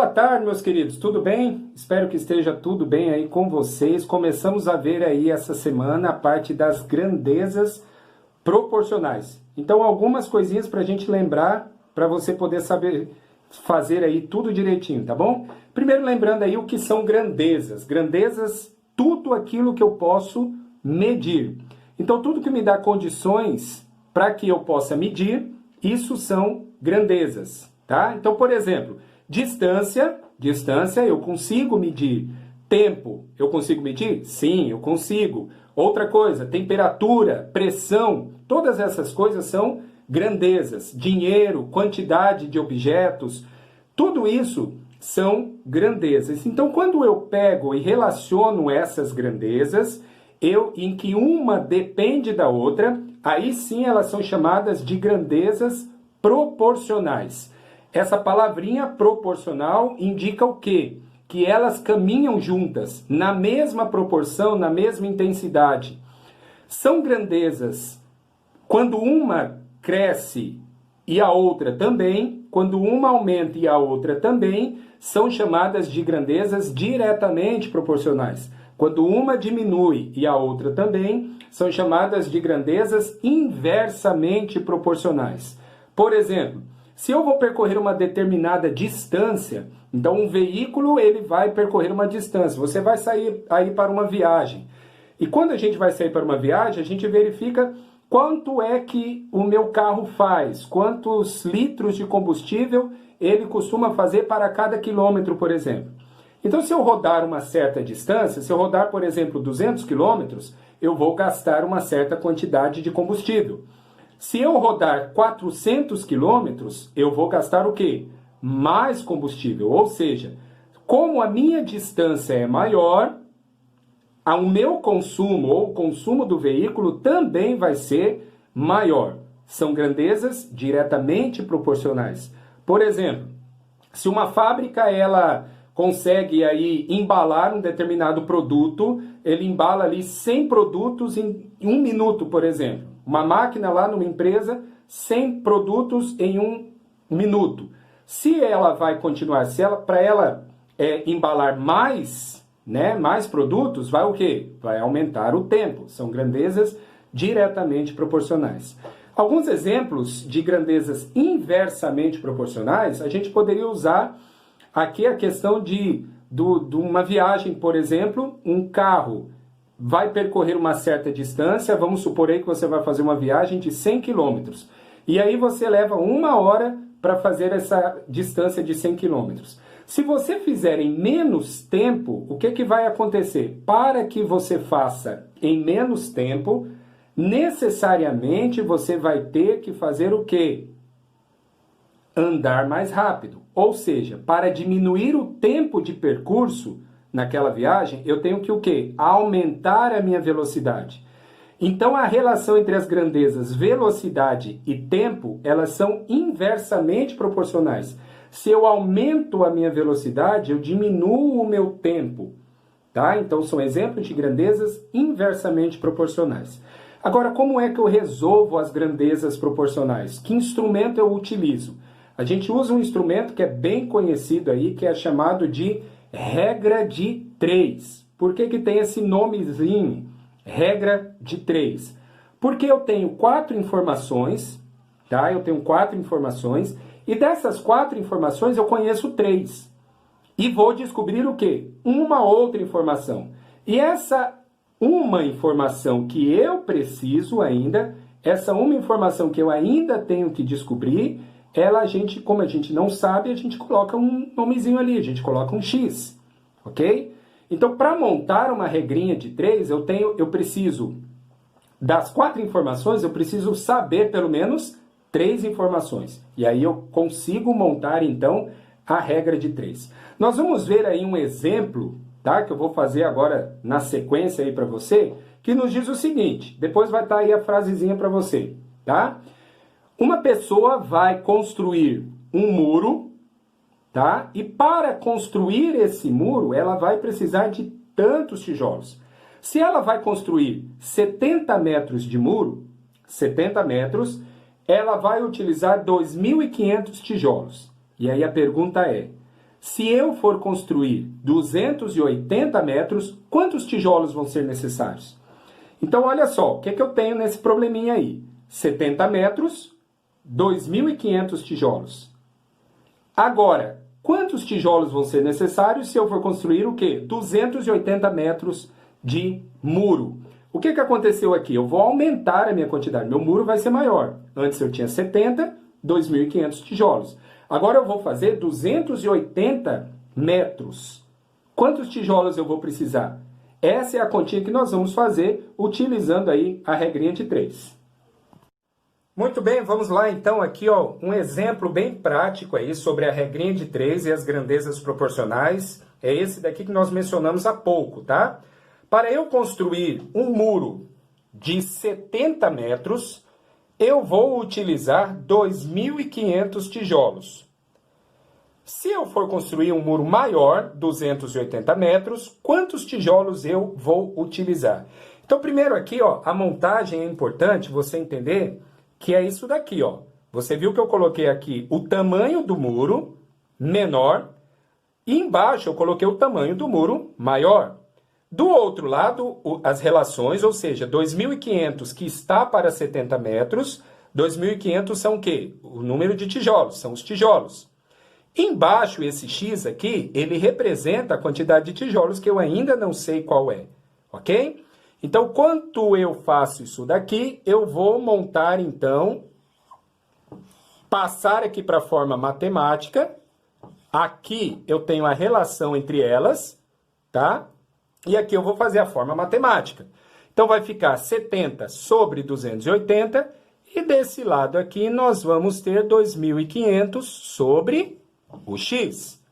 Boa tarde, meus queridos, tudo bem? Espero que esteja tudo bem aí com vocês. Começamos a ver aí essa semana a parte das grandezas proporcionais. Então, algumas coisinhas para a gente lembrar, para você poder saber fazer aí tudo direitinho, tá bom? Primeiro, lembrando aí o que são grandezas. Grandezas, tudo aquilo que eu posso medir. Então, tudo que me dá condições para que eu possa medir, isso são grandezas, tá? Então, por exemplo, distância eu consigo medir. Tempo, eu consigo medir? Sim, eu consigo. Outra coisa, temperatura, pressão, todas essas coisas são grandezas. Dinheiro, quantidade de objetos, tudo isso são grandezas. Então, quando eu pego e relaciono essas grandezas, em que uma depende da outra, aí sim elas são chamadas de grandezas proporcionais. Essa palavrinha proporcional indica o quê? Que elas caminham juntas, na mesma proporção, na mesma intensidade. São grandezas quando uma cresce e a outra também, quando uma aumenta e a outra também, são chamadas de grandezas diretamente proporcionais. Quando uma diminui e a outra também, são chamadas de grandezas inversamente proporcionais. Por exemplo, se eu vou percorrer uma determinada distância, então um veículo ele vai percorrer uma distância, você vai sair aí para uma viagem. E quando a gente vai sair para uma viagem, a gente verifica quanto é que o meu carro faz, quantos litros de combustível ele costuma fazer para cada quilômetro, por exemplo. Então, se eu rodar uma certa distância, se eu rodar, por exemplo, 200 quilômetros, eu vou gastar uma certa quantidade de combustível. Se eu rodar 400 quilômetros, eu vou gastar o quê? Mais combustível. Ou seja, como a minha distância é maior, o meu consumo ou o consumo do veículo também vai ser maior. São grandezas diretamente proporcionais. Por exemplo, se uma fábrica ela consegue aí embalar um determinado produto, ele embala ali 100 produtos em 1 minuto, por exemplo. Uma máquina lá numa empresa, 100 produtos em 1 minuto. Se ela vai continuar, para ela embalar mais, mais produtos, vai o quê? Vai aumentar o tempo. São grandezas diretamente proporcionais. Alguns exemplos de grandezas inversamente proporcionais, a gente poderia usar aqui a questão de uma viagem, por exemplo, um carro vai percorrer uma certa distância, vamos supor aí que você vai fazer uma viagem de 100 quilômetros. E aí você leva 1 hora para fazer essa distância de 100 quilômetros. Se você fizer em menos tempo, o que vai acontecer? Para que você faça em menos tempo, necessariamente você vai ter que fazer o quê? Andar mais rápido. Ou seja, para diminuir o tempo de percurso naquela viagem, eu tenho que o quê? Aumentar a minha velocidade. Então, a relação entre as grandezas velocidade e tempo, elas são inversamente proporcionais. Se eu aumento a minha velocidade, eu diminuo o meu tempo. Tá? Então, são exemplos de grandezas inversamente proporcionais. Agora, como é que eu resolvo as grandezas proporcionais? Que instrumento eu utilizo? A gente usa um instrumento que é bem conhecido aí, que é chamado de regra de 3. Por que tem esse nomezinho? Regra de 3. Porque eu tenho 4 informações, tá? Eu tenho 4 informações, e dessas 4 informações eu conheço 3. E vou descobrir o quê? Uma outra informação. E essa uma informação que eu preciso ainda, essa uma informação que eu ainda tenho que descobrir, como a gente não sabe, a gente coloca um nomezinho ali, a gente coloca um X, ok? Então, para montar uma regrinha de 3, eu preciso, das 4 informações, eu preciso saber pelo menos 3 informações. E aí eu consigo montar, então, a regra de 3. Nós vamos ver aí um exemplo, tá? Que eu vou fazer agora na sequência aí para você, que nos diz o seguinte, depois vai estar aí a frasezinha para você, tá? Uma pessoa vai construir um muro, tá? E para construir esse muro, ela vai precisar de tantos tijolos. Se ela vai construir 70 metros de muro, 70 metros, ela vai utilizar 2.500 tijolos. E aí a pergunta é, Se eu for construir 280 metros, quantos tijolos vão ser necessários? Então, olha só, o que eu tenho nesse probleminha aí? 70 metros, 2.500 tijolos. Agora, quantos tijolos vão ser necessários se eu for construir o quê? 280 metros de muro. O que aconteceu aqui? Eu vou aumentar a minha quantidade. Meu muro vai ser maior. Antes eu tinha 70, 2.500 tijolos. Agora eu vou fazer 280 metros. Quantos tijolos eu vou precisar? Essa é a continha que nós vamos fazer utilizando aí a regrinha de 3. Muito bem, vamos lá então aqui ó, um exemplo bem prático aí sobre a regrinha de 3 e as grandezas proporcionais. É esse daqui que nós mencionamos há pouco, tá? Para eu construir um muro de 70 metros, eu vou utilizar 2.500 tijolos. Se eu for construir um muro maior, 280 metros, quantos tijolos eu vou utilizar? Então, primeiro aqui, ó, a montagem é importante você entender que é isso daqui, ó. Você viu que eu coloquei aqui o tamanho do muro menor e embaixo eu coloquei o tamanho do muro maior. Do outro lado, as relações, ou seja, 2.500 que está para 70 metros, 2.500 são o quê? O número de tijolos, são os tijolos. Embaixo, esse X aqui, ele representa a quantidade de tijolos que eu ainda não sei qual é, ok? Então, quando eu faço isso daqui, eu vou montar, então, passar aqui para a forma matemática. Aqui eu tenho a relação entre elas, tá? E aqui eu vou fazer a forma matemática. Então, vai ficar 70 sobre 280, e desse lado aqui nós vamos ter 2.500 sobre o x,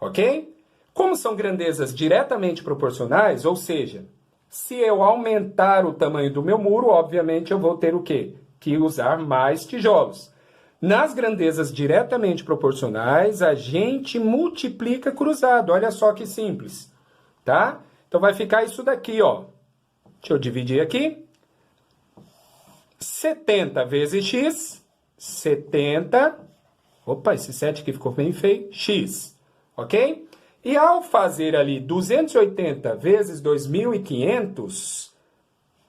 ok? Como são grandezas diretamente proporcionais, ou seja, se eu aumentar o tamanho do meu muro, obviamente eu vou ter o quê? Que usar mais tijolos. Nas grandezas diretamente proporcionais, a gente multiplica cruzado, olha só que simples, tá? Então, vai ficar isso daqui, ó. Deixa eu dividir aqui. 70 vezes x, 70. Opa, esse 7 aqui ficou bem feio. X, ok? E ao fazer ali 280 vezes 2.500,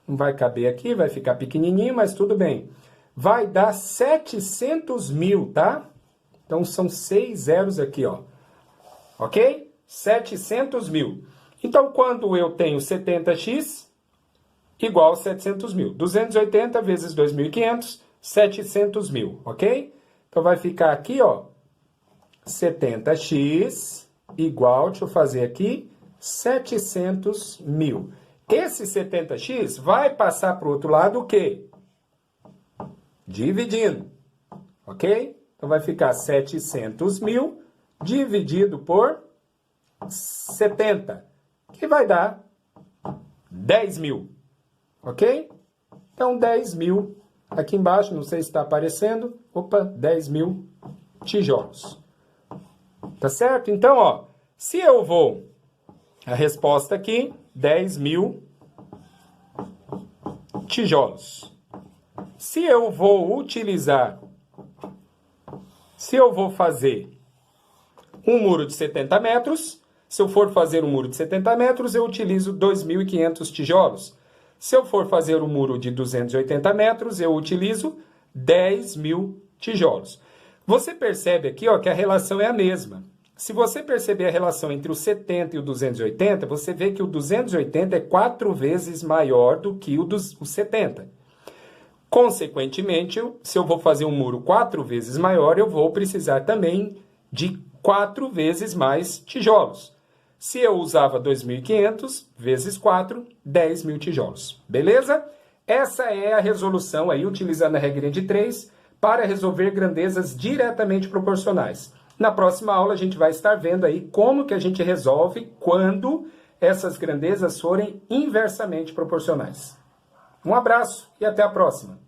não vai caber aqui, vai ficar pequenininho, mas tudo bem. Vai dar 700 mil, tá? Então, são 6 zeros aqui, ó. Ok? 700 mil. Então, quando eu tenho 70x igual a 700 mil. 280 vezes 2.500, 700 mil, ok? Então, vai ficar aqui, ó, 70x igual, deixa eu fazer aqui, 700 mil. Esse 70x vai passar para o outro lado o quê? Dividindo, ok? Então, vai ficar 700 mil dividido por 70. Que vai dar 10 mil, ok? Então, 10 mil, aqui embaixo, não sei se está aparecendo, opa, 10 mil tijolos. Tá certo? Então, ó, se eu vou, a resposta aqui, 10 mil tijolos. Se eu vou utilizar, se eu vou fazer um muro de 70 metros, se eu for fazer um muro de 70 metros, eu utilizo 2.500 tijolos. Se eu for fazer um muro de 280 metros, eu utilizo 10 mil tijolos. Você percebe aqui, ó, que a relação é a mesma. Se você perceber a relação entre o 70 e o 280, você vê que o 280 é 4 vezes maior do que o 70. Consequentemente, se eu vou fazer um muro 4 vezes maior, eu vou precisar também de 4 vezes mais tijolos. Se eu usava 2.500 vezes 4, 10 mil tijolos. Beleza? Essa é a resolução aí, utilizando a regrinha de 3, para resolver grandezas diretamente proporcionais. Na próxima aula, a gente vai estar vendo aí como que a gente resolve quando essas grandezas forem inversamente proporcionais. Um abraço e até a próxima!